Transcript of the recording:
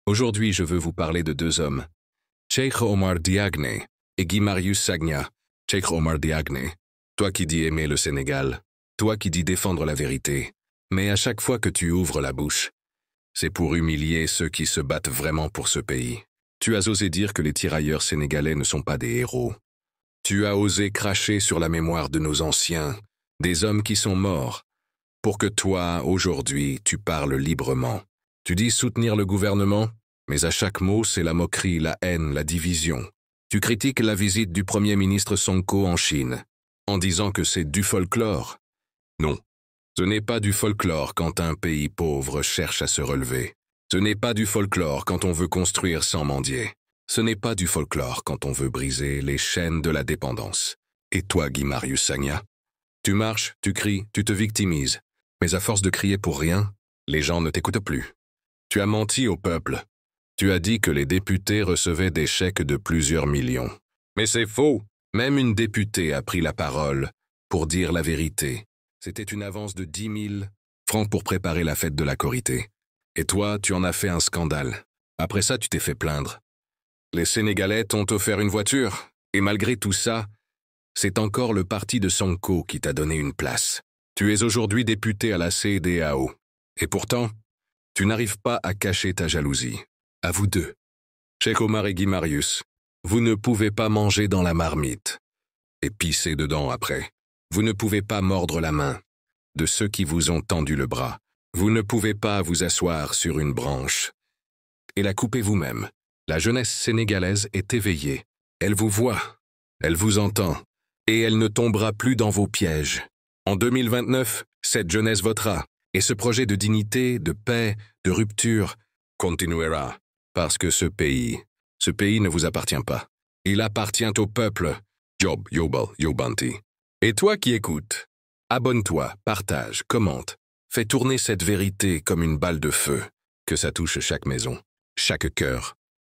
Aujourd'hui, je veux vous parler de deux hommes, Cheikh Omar Diagne et Guy Marius Sagna. Cheikh Omar Diagne, toi qui dis aimer le Sénégal, toi qui dis défendre la vérité, mais à chaque fois que tu ouvres la bouche, c'est pour humilier ceux qui se battent vraiment pour ce pays. Tu as osé dire que les tirailleurs sénégalais ne sont pas des héros. Tu as osé cracher sur la mémoire de nos anciens, des hommes qui sont morts, pour que toi, aujourd'hui, tu parles librement. Tu dis soutenir le gouvernement, mais à chaque mot, c'est la moquerie, la haine, la division. Tu critiques la visite du Premier ministre Sonko en Chine, en disant que c'est du folklore. Non, ce n'est pas du folklore quand un pays pauvre cherche à se relever. Ce n'est pas du folklore quand on veut construire sans mendier. Ce n'est pas du folklore quand on veut briser les chaînes de la dépendance. Et toi, Guy Marius Sagna, tu marches, tu cries, tu te victimises. Mais à force de crier pour rien, les gens ne t'écoutent plus. Tu as menti au peuple. Tu as dit que les députés recevaient des chèques de plusieurs millions. Mais c'est faux. Même une députée a pris la parole pour dire la vérité. C'était une avance de 10 000 francs pour préparer la fête de la Korité. Et toi, tu en as fait un scandale. Après ça, tu t'es fait plaindre. Les Sénégalais t'ont offert une voiture. Et malgré tout ça, c'est encore le parti de Sonko qui t'a donné une place. Tu es aujourd'hui député à la CEDEAO. Et pourtant, tu n'arrives pas à cacher ta jalousie. À vous deux, Cheikh Omar et Guy Marius, vous ne pouvez pas manger dans la marmite et pisser dedans après. Vous ne pouvez pas mordre la main de ceux qui vous ont tendu le bras. Vous ne pouvez pas vous asseoir sur une branche et la couper vous-même. La jeunesse sénégalaise est éveillée. Elle vous voit, elle vous entend, et elle ne tombera plus dans vos pièges. En 2029, cette jeunesse votera, et ce projet de dignité, de paix, de rupture continuera. Parce que ce pays ne vous appartient pas. Il appartient au peuple. Job, Yobal, Yobanti. Et toi qui écoutes, abonne-toi, partage, commente. Fais tourner cette vérité comme une balle de feu. Que ça touche chaque maison, chaque cœur.